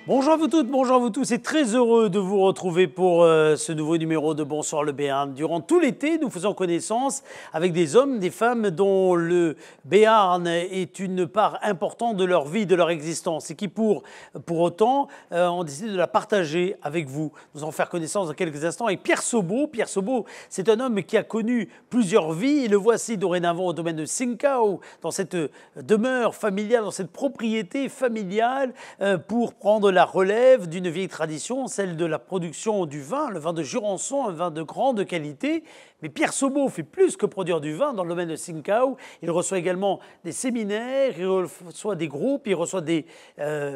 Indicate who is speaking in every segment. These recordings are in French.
Speaker 1: Bonjour à vous toutes, bonjour à vous tous. C'est très heureux de vous retrouver pour ce nouveau numéro de Bonsoir le Béarn. Durant tout l'été, nous faisons connaissance avec des hommes, des femmes dont le Béarn est une part importante de leur vie, de leur existence et qui pour autant ont décidé de la partager avec vous. Nous allons faire connaissance dans quelques instants avec Pierre Sobo. Pierre Sobo, c'est un homme qui a connu plusieurs vies et le voici dorénavant au domaine de Sinkau, dans cette demeure familiale, dans cette propriété familiale pour prendre la relève d'une vieille tradition, celle de la production du vin, le vin de Jurançon, un vin de grande qualité. Mais Pierre Sobo fait plus que produire du vin dans le domaine de Sinkau. Il reçoit également des séminaires, il reçoit des groupes, il reçoit des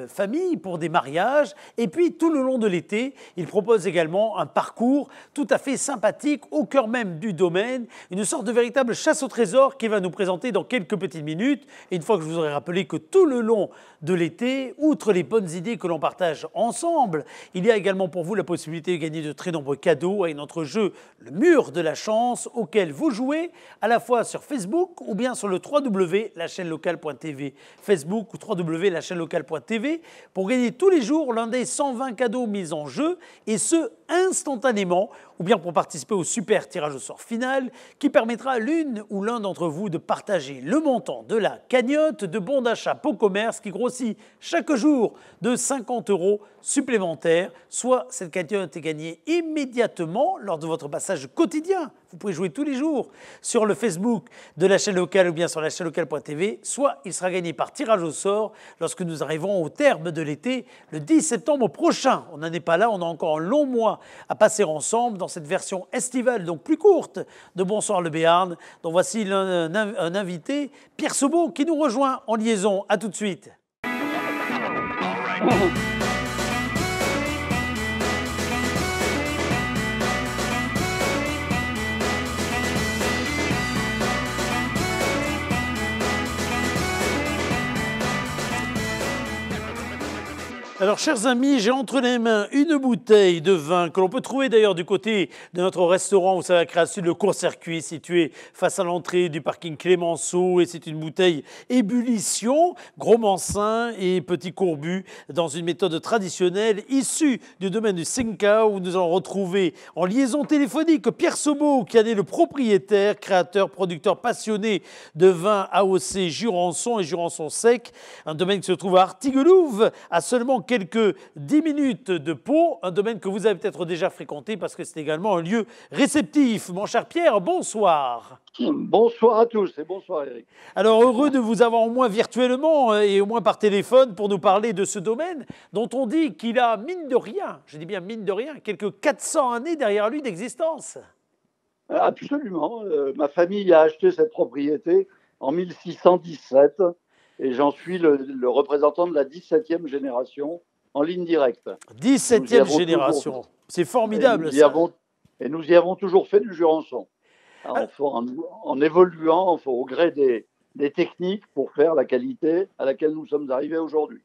Speaker 1: familles pour des mariages. Et puis tout le long de l'été, il propose également un parcours tout à fait sympathique au cœur même du domaine, une sorte de véritable chasse au trésor qu'il va nous présenter dans quelques petites minutes. Et une fois que je vous aurai rappelé que tout le long de l'été, outre les bonnes idées que l'on partage ensemble, il y a également pour vous la possibilité de gagner de très nombreux cadeaux avec notre jeu Le Mur de la Chance, auquel vous jouez à la fois sur Facebook ou bien sur le www.lachaînelocale.tv, Facebook ou www.lachaînelocale.tv, pour gagner tous les jours l'un des 120 cadeaux mis en jeu, et ce instantanément, ou bien pour participer au super tirage au sort final qui permettra à l'une ou l'un d'entre vous de partager le montant de la cagnotte de bons d'achat Pau Commerce qui grossit chaque jour de 50 € supplémentaires. Soit cette cagnotte est gagnée immédiatement lors de votre passage quotidien. Vous pouvez jouer tous les jours sur le Facebook de la chaîne locale ou bien sur lachaînelocale.tv, soit il sera gagné par tirage au sort lorsque nous arriverons au terme de l'été, le 10 septembre prochain. On n'en est pas là, on a encore un long mois à passer ensemble dans cette version estivale, donc plus courte, de Bonsoir le Béarn, dont voici un invité, Pierre Sobo, qui nous rejoint en liaison. À tout de suite. Alors, chers amis, j'ai entre les mains une bouteille de vin que l'on peut trouver d'ailleurs du côté de notre restaurant, vous savez, à Créacy, le court-circuit, situé face à l'entrée du parking Clémenceau. Et c'est une bouteille ébullition, gros mancin et petit courbu, dans une méthode traditionnelle issue du domaine du Sinkau, où nous allons retrouver en liaison téléphonique Pierre Sobo, qui en est le propriétaire, créateur, producteur passionné de vin AOC Jurançon et Jurançon sec, un domaine qui se trouve à Artiguelouve, à seulement quelques 10 minutes de Pau, un domaine que vous avez peut-être déjà fréquenté parce que c'est également un lieu réceptif. Mon cher Pierre, bonsoir.
Speaker 2: Bonsoir à tous et bonsoir Eric.
Speaker 1: Alors heureux de vous avoir au moins virtuellement et au moins par téléphone pour nous parler de ce domaine dont on dit qu'il a mine de rien, je dis bien mine de rien, quelques 400 années derrière lui d'existence.
Speaker 2: Absolument. Ma famille a acheté cette propriété en 1617 et j'en suis le représentant de la 17e génération en ligne directe.
Speaker 1: 17e génération, c'est formidable
Speaker 2: Et nous y avons toujours fait du Jurançon. En évoluant au gré des techniques pour faire la qualité à laquelle nous sommes arrivés aujourd'hui.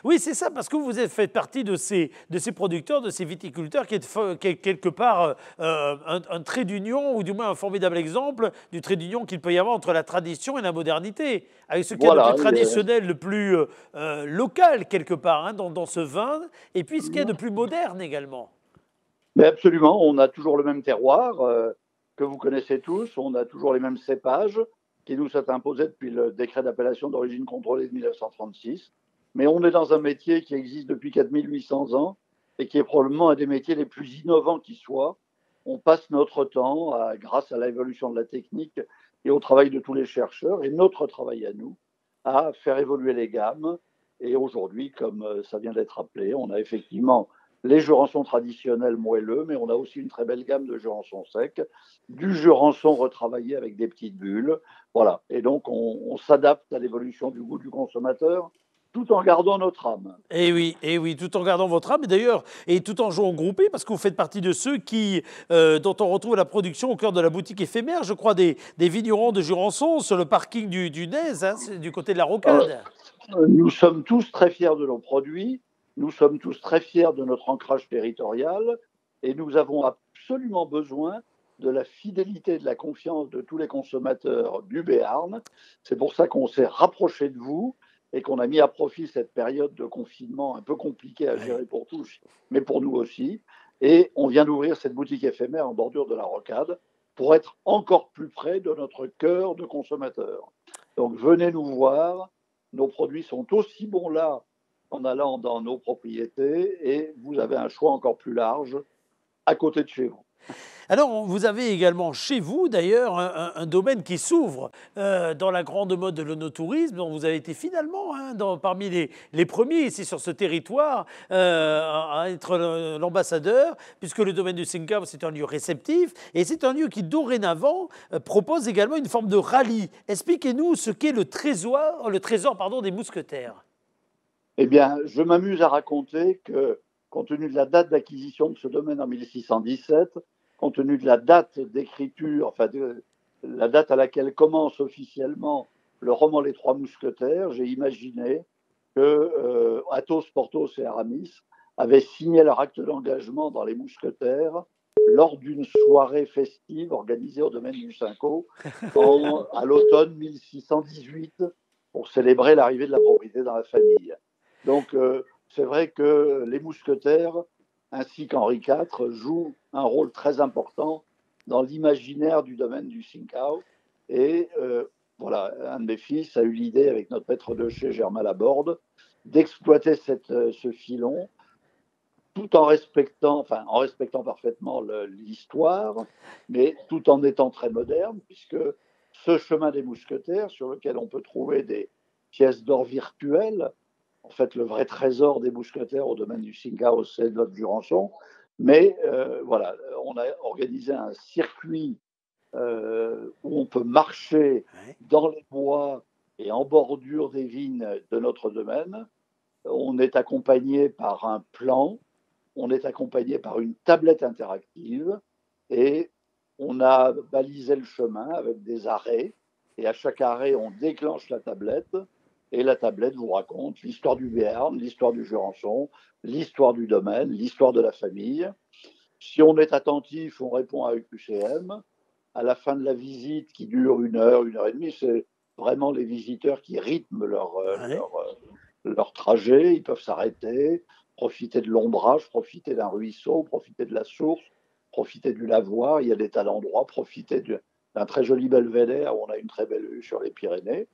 Speaker 1: Oui, c'est ça, parce que vous faites partie de ces producteurs, de ces viticulteurs qui est quelque part un trait d'union, ou du moins un formidable exemple du trait d'union qu'il peut y avoir entre la tradition et la modernité, avec ce qui est le plus traditionnel, le plus local quelque part dans ce vin, et puis ce qui est de plus moderne également.
Speaker 2: Mais absolument, on a toujours le même terroir que vous connaissez tous, on a toujours les mêmes cépages qui nous sont imposés depuis le décret d'appellation d'origine contrôlée de 1936. Mais on est dans un métier qui existe depuis 4800 ans et qui est probablement un des métiers les plus innovants qui soit. On passe notre temps, grâce à l'évolution de la technique et au travail de tous les chercheurs, et notre travail à nous, à faire évoluer les gammes. Et aujourd'hui, comme ça vient d'être rappelé, on a effectivement les jurançons traditionnels moelleux, mais on a aussi une très belle gamme de jurançons secs, du jurançon retravaillé avec des petites bulles. Voilà. Et donc, on s'adapte à l'évolution du goût du consommateur, tout en gardant notre âme.
Speaker 1: Et oui, tout en gardant votre âme, et d'ailleurs, et tout en jouant groupé, parce que vous faites partie de ceux dont on retrouve la production au cœur de la boutique éphémère, je crois, des vignerons de Jurançon, sur le parking du Nez, du côté de la Rocade.
Speaker 2: Nous sommes tous très fiers de nos produits, nous sommes tous très fiers de notre ancrage territorial, et nous avons absolument besoin de la fidélité et de la confiance de tous les consommateurs du Béarn. C'est pour ça qu'on s'est rapproché de vous. et qu'on a mis à profit cette période de confinement un peu compliquée à gérer pour tous, mais pour nous aussi. Et on vient d'ouvrir cette boutique éphémère en bordure de la Rocade pour être encore plus près de notre cœur de consommateur. Donc venez nous voir, nos produits sont aussi bons là en allant dans nos propriétés et vous avez un choix encore plus large à côté de chez vous.
Speaker 1: Alors, vous avez également chez vous, d'ailleurs, un domaine qui s'ouvre dans la grande mode de l'onotourisme, dont vous avez été finalement parmi les premiers ici sur ce territoire à être l'ambassadeur, puisque le domaine du Singao, c'est un lieu réceptif, et c'est un lieu qui, dorénavant, propose également une forme de rallye. Expliquez-nous ce qu'est le trésor des mousquetaires.
Speaker 2: Eh bien, je m'amuse à raconter que, compte tenu de la date d'acquisition de ce domaine en 1617, compte tenu de la date d'écriture, enfin de la date à laquelle commence officiellement le roman Les Trois Mousquetaires, j'ai imaginé que Athos, Porthos et Aramis avaient signé leur acte d'engagement dans les Mousquetaires lors d'une soirée festive organisée au domaine du Cinco à l'automne 1618 pour célébrer l'arrivée de la propriété dans la famille. Donc, c'est vrai que les mousquetaires, ainsi qu'Henri IV, jouent un rôle très important dans l'imaginaire du domaine du Singao. Et voilà, un de mes fils a eu l'idée, avec notre maître de chez Germain Laborde, d'exploiter ce filon, tout en respectant parfaitement l'histoire, mais tout en étant très moderne, puisque ce chemin des mousquetaires, sur lequel on peut trouver des pièces d'or virtuelles, en fait, le vrai trésor des mousquetaires au domaine du Singao, c'est notre Jurançon. Mais voilà, on a organisé un circuit où on peut marcher dans les bois et en bordure des vignes de notre domaine. On est accompagné par un plan, on est accompagné par une tablette interactive et on a balisé le chemin avec des arrêts. Et à chaque arrêt, on déclenche la tablette. Et la tablette vous raconte l'histoire du Béarn, l'histoire du Jurançon, l'histoire du domaine, l'histoire de la famille. Si on est attentif, on répond à EQCM. À la fin de la visite, qui dure 1 heure et demie, c'est vraiment les visiteurs qui rythment leur trajet. Ils peuvent s'arrêter, profiter de l'ombrage, profiter d'un ruisseau, profiter de la source, profiter du lavoir. Il y a des tas d'endroits, profiter d'un très joli belvédère où on a une très belle vue sur les Pyrénées.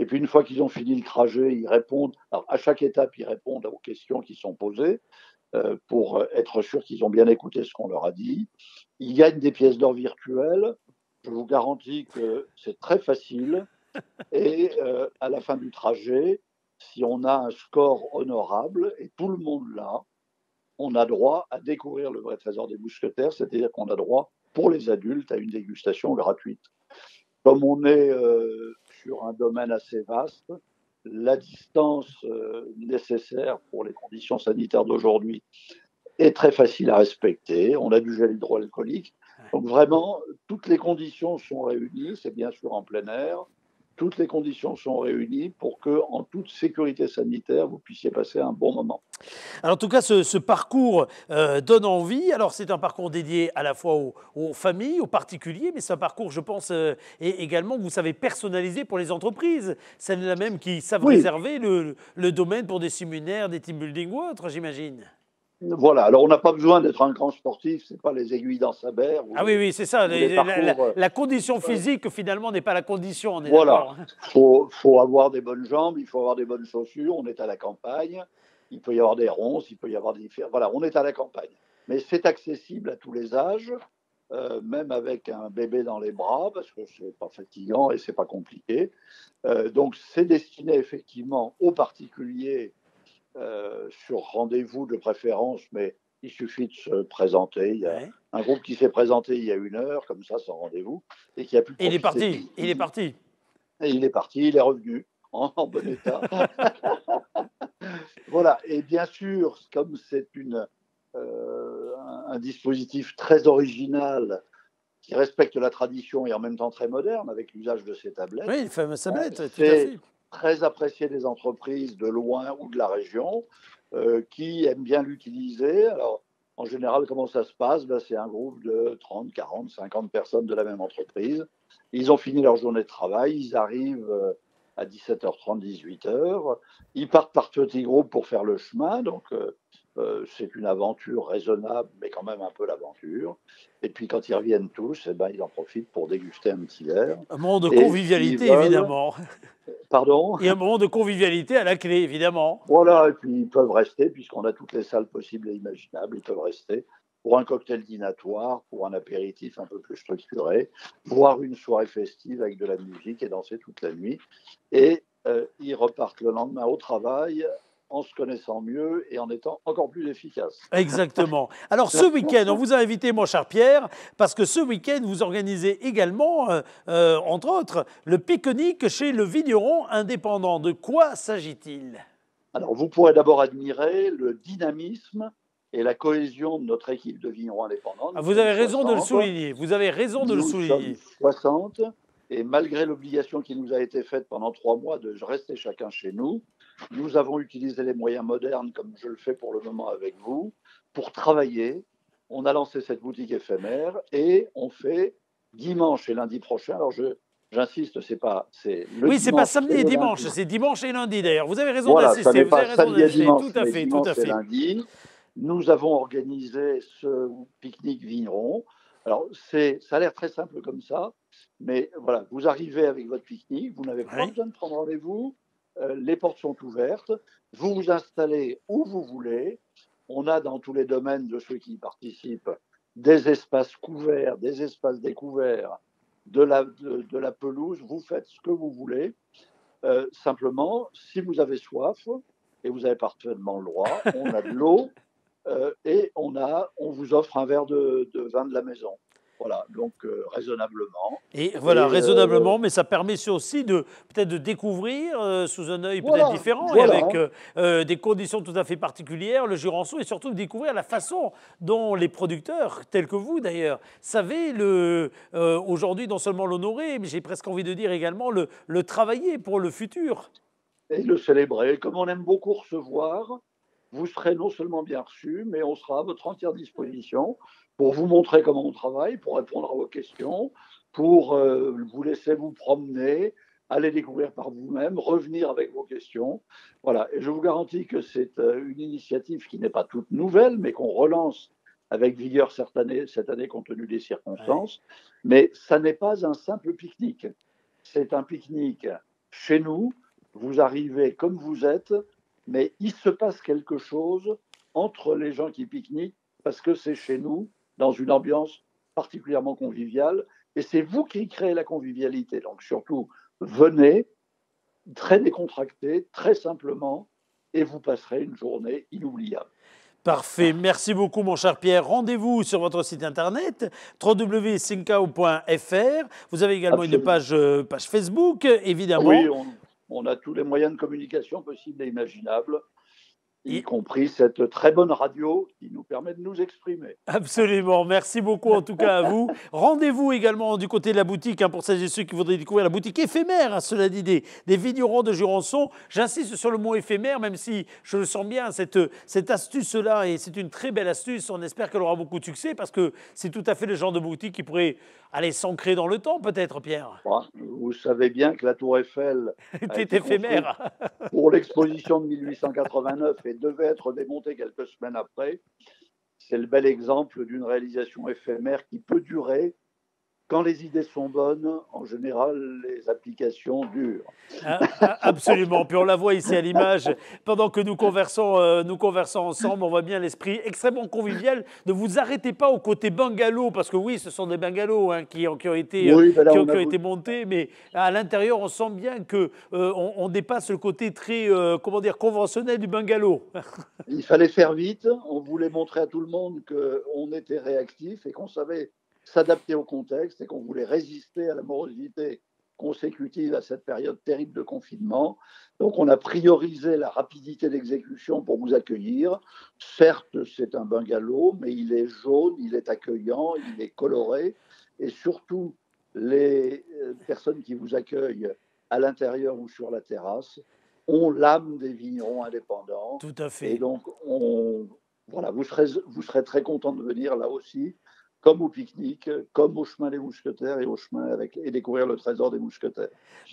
Speaker 2: Et puis, une fois qu'ils ont fini le trajet, ils répondent. Alors, à chaque étape, ils répondent aux questions qui sont posées pour être sûr qu'ils ont bien écouté ce qu'on leur a dit. Ils gagnent des pièces d'or virtuelles. Je vous garantis que c'est très facile. Et à la fin du trajet, si on a un score honorable, et tout le monde l'a, on a droit à découvrir le vrai trésor des mousquetaires, c'est-à-dire qu'on a droit, pour les adultes, à une dégustation gratuite. Comme on est sur un domaine assez vaste, la distance nécessaire pour les conditions sanitaires d'aujourd'hui est très facile à respecter. On a du gel hydroalcoolique. Donc vraiment, toutes les conditions sont réunies. C'est bien sûr en plein air. Toutes les conditions sont réunies pour que, en toute sécurité sanitaire, vous puissiez passer un bon moment.
Speaker 1: Alors, en tout cas, ce parcours donne envie. Alors, c'est un parcours dédié à la fois aux familles, aux particuliers, mais c'est un parcours, je pense, et également que vous savez personnaliser pour les entreprises. Celles-là même qui savent réserver le domaine pour des séminaires, des team building ou autres, j'imagine.
Speaker 2: Voilà, alors on n'a pas besoin d'être un grand sportif, c'est pas les aiguilles dans sa berre.
Speaker 1: Oui, c'est ça. La condition physique, finalement, n'est pas la condition, on est d'accord.
Speaker 2: Il faut avoir des bonnes jambes, il faut avoir des bonnes chaussures, on est à la campagne, il peut y avoir des ronces, il peut y avoir des... Voilà, on est à la campagne. Mais c'est accessible à tous les âges, même avec un bébé dans les bras, parce que c'est pas fatigant et c'est pas compliqué. Donc c'est destiné effectivement aux particuliers, sur rendez-vous de préférence, mais il suffit de se présenter. Il y a un groupe qui s'est présenté il y a 1 heure, comme ça, sans rendez-vous, et qui a pu
Speaker 1: il est parti. Et il est parti,
Speaker 2: il est revenu en bon état. Voilà, et bien sûr, comme c'est un dispositif très original qui respecte la tradition et en même temps très moderne avec l'usage de ces tablettes.
Speaker 1: Oui, les fameuses tablettes, tout à fait.
Speaker 2: Très apprécié des entreprises de loin ou de la région qui aiment bien l'utiliser. Alors, en général, comment ça se passe? C'est un groupe de 30, 40, 50 personnes de la même entreprise. Ils ont fini leur journée de travail, ils arrivent à 17h30, 18h. Ils partent par petits groupes pour faire le chemin, donc c'est une aventure raisonnable, mais quand même un peu l'aventure. Et puis quand ils reviennent tous, eh ben, ils en profitent pour déguster un petit verre.
Speaker 1: Un moment de
Speaker 2: Et s'ils
Speaker 1: convivialité,
Speaker 2: veulent,
Speaker 1: évidemment.
Speaker 2: pardon?
Speaker 1: Et un moment de convivialité à la clé, évidemment.
Speaker 2: Voilà, et puis ils peuvent rester, puisqu'on a toutes les salles possibles et imaginables, ils peuvent rester pour un cocktail dînatoire, pour un apéritif un peu plus structuré, voir une soirée festive avec de la musique et danser toute la nuit. Et ils repartent le lendemain au travail en se connaissant mieux et en étant encore plus efficaces.
Speaker 1: Exactement. Alors ce week-end, on vous a invité, mon cher Pierre, parce que ce week-end, vous organisez également, entre autres, le pique-nique chez le vigneron indépendant. De quoi s'agit-il?
Speaker 2: Alors, vous pourrez d'abord admirer le dynamisme et la cohésion de notre équipe de vignerons indépendants.
Speaker 1: Ah,
Speaker 2: Nous
Speaker 1: vous
Speaker 2: sommes
Speaker 1: avez raison de le
Speaker 2: 60.
Speaker 1: souligner. Vous avez raison de le
Speaker 2: Nous sommes
Speaker 1: souligner.
Speaker 2: 60. Et malgré l'obligation qui nous a été faite pendant 3 mois de rester chacun chez nous, nous avons utilisé les moyens modernes, comme je le fais pour le moment avec vous, pour travailler. On a lancé cette boutique éphémère et on fait dimanche et lundi prochain. Alors, j'insiste, c'est le
Speaker 1: Oui, c'est pas
Speaker 2: dimanche
Speaker 1: samedi
Speaker 2: et
Speaker 1: et
Speaker 2: le
Speaker 1: dimanche,
Speaker 2: lundi.
Speaker 1: c'est dimanche et lundi d'ailleurs. Vous avez raison
Speaker 2: Voilà, ça
Speaker 1: d'insister,
Speaker 2: n'est
Speaker 1: vous avez
Speaker 2: pas
Speaker 1: raison
Speaker 2: samedi à
Speaker 1: d'insister.
Speaker 2: dimanche,
Speaker 1: Tout à
Speaker 2: mais
Speaker 1: fait, tout à
Speaker 2: dimanche et
Speaker 1: fait.
Speaker 2: lundi. Nous avons organisé ce pique-nique vigneron. Alors, ça a l'air très simple comme ça, mais voilà, vous arrivez avec votre pique-nique, vous n'avez pas
Speaker 1: Oui.
Speaker 2: besoin de prendre rendez-vous, les portes sont ouvertes, vous vous installez où vous voulez. On a dans tous les domaines de ceux qui y participent des espaces couverts, des espaces découverts, de la pelouse, vous faites ce que vous voulez. Simplement, si vous avez soif, et vous avez parfaitement le droit, on a de l'eau et on vous offre un verre de vin de la maison. Voilà, donc raisonnablement.
Speaker 1: Et voilà,
Speaker 2: Et
Speaker 1: raisonnablement, mais ça permet aussi de peut-être de découvrir sous un œil peut-être
Speaker 2: voilà,
Speaker 1: différent et avec
Speaker 2: voilà.
Speaker 1: des conditions tout à fait particulières le Jurançon et surtout de découvrir la façon dont les producteurs, tels que vous d'ailleurs, savaient aujourd'hui non seulement l'honorer, mais j'ai presque envie de dire également le travailler pour le futur.
Speaker 2: Et le célébrer. Comme on aime beaucoup recevoir, vous serez non seulement bien reçu, mais on sera à votre entière disposition pour vous montrer comment on travaille, pour répondre à vos questions, pour vous laisser vous promener, aller découvrir par vous-même, revenir avec vos questions. Voilà, et je vous garantis que c'est une initiative qui n'est pas toute nouvelle, mais qu'on relance avec vigueur cette année compte tenu des
Speaker 1: Ouais.
Speaker 2: circonstances. Mais ça n'est pas un simple pique-nique. C'est un pique-nique chez nous. Vous arrivez comme vous êtes, mais il se passe quelque chose entre les gens qui pique-niquent parce que c'est chez nous, dans une ambiance particulièrement conviviale, et c'est vous qui créez la convivialité. Donc surtout, venez, très décontracté, très simplement, et vous passerez une journée inoubliable.
Speaker 1: Parfait, merci beaucoup mon cher Pierre. Rendez-vous sur votre site internet www.sinkao.fr. Vous avez également une
Speaker 2: Absolument.
Speaker 1: page Facebook,
Speaker 2: Oui,
Speaker 1: évidemment.
Speaker 2: on a tous les moyens de communication possibles et imaginables, y
Speaker 1: Et
Speaker 2: compris cette très bonne radio qui nous permet de nous exprimer.
Speaker 1: absolument, merci beaucoup en tout cas à vous. Rendez-vous également du côté de la boutique pour celles et ceux qui voudraient découvrir la boutique éphémère, cela dit, des vignerons de Jurançon. J'insiste sur le mot éphémère, même si je le sens bien, cette astuce-là, et c'est une très belle astuce, on espère qu'elle aura beaucoup de succès parce que c'est tout à fait le genre de boutique qui pourrait aller s'ancrer dans le temps peut-être, Pierre.
Speaker 2: Vous savez bien que la tour Eiffel a
Speaker 1: C'est
Speaker 2: été construite
Speaker 1: éphémère.
Speaker 2: pour l'exposition de 1889 et devait être démontée quelques semaines après. C'est le bel exemple d'une réalisation éphémère qui peut durer. Quand les idées sont bonnes, en général, les applications durent.
Speaker 1: Absolument. Puis on la voit ici à l'image. Pendant que nous conversons ensemble, on voit bien l'esprit extrêmement convivial. Ne vous arrêtez pas au côté bungalow, parce que oui, ce sont des bungalows qui ont été,
Speaker 2: Oui, ben là,
Speaker 1: qui ont,
Speaker 2: on
Speaker 1: qui
Speaker 2: a
Speaker 1: ont été montés, mais à l'intérieur, on sent bien que on dépasse le côté très, comment dire, conventionnel du bungalow.
Speaker 2: il fallait faire vite. On voulait montrer à tout le monde qu'on était réactif et qu'on savait s'adapter au contexte et qu'on voulait résister à la morosité consécutive à cette période terrible de confinement. Donc, on a priorisé la rapidité d'exécution pour vous accueillir. Certes, c'est un bungalow, mais il est jaune, il est accueillant, il est coloré. Et surtout, les personnes qui vous accueillent à l'intérieur ou sur la terrasse ont l'âme des vignerons indépendants.
Speaker 1: Tout à
Speaker 2: Et
Speaker 1: fait.
Speaker 2: donc, voilà, vous serez très content de venir là aussi. comme au pique-nique, comme au chemin des Mousquetaires et découvrir le trésor des Mousquetaires.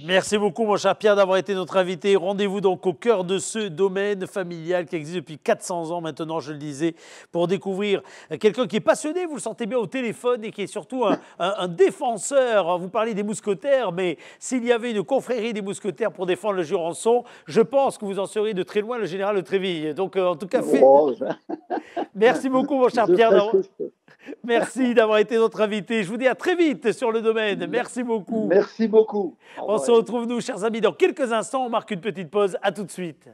Speaker 1: Merci beaucoup, mon cher Pierre, d'avoir été notre invité. Rendez-vous donc au cœur de ce domaine familial qui existe depuis 400 ans maintenant, je le disais, pour découvrir quelqu'un qui est passionné, vous le sentez bien au téléphone, et qui est surtout un défenseur. Vous parlez des mousquetaires, mais s'il y avait une confrérie des mousquetaires pour défendre le Jurançon, je pense que vous en seriez de très loin le général de Tréville. Donc, en tout cas, merci beaucoup, mon cher Pierre. Merci d'avoir été notre invité. Je vous dis à très vite sur le domaine. Merci beaucoup.
Speaker 2: Merci beaucoup.
Speaker 1: On se retrouve, nous, chers amis, dans quelques instants. On marque une petite pause. À tout de suite.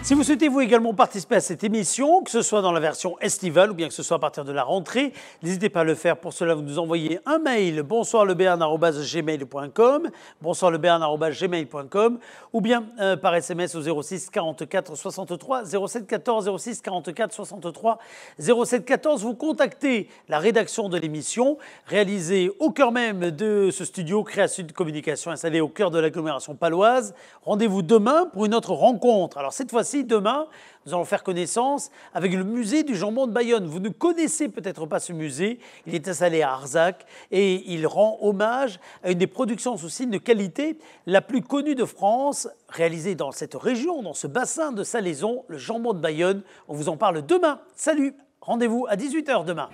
Speaker 1: Si vous souhaitez vous également participer à cette émission, que ce soit dans la version estivale ou bien que ce soit à partir de la rentrée, n'hésitez pas à le faire. Pour cela, vous nous envoyez un mail bonsoirlebéarn@gmail.com, bonsoirlebéarn@gmail.com, ou bien par SMS au 06 44 63 07 14 06 44 63 07 14. Vous contactez la rédaction de l'émission, réalisée au cœur même de ce studio Création de Communication installé au cœur de l'agglomération paloise. Rendez-vous demain pour une autre rencontre. Alors cette fois-ci, demain, nous allons faire connaissance avec le musée du jambon de Bayonne. Vous ne connaissez peut-être pas ce musée. Il est installé à Arzac et il rend hommage à une des productions sous signe de qualité la plus connue de France, réalisée dans cette région, dans ce bassin de Salaison, le jambon de Bayonne. On vous en parle demain. Salut, rendez-vous à 18 h demain.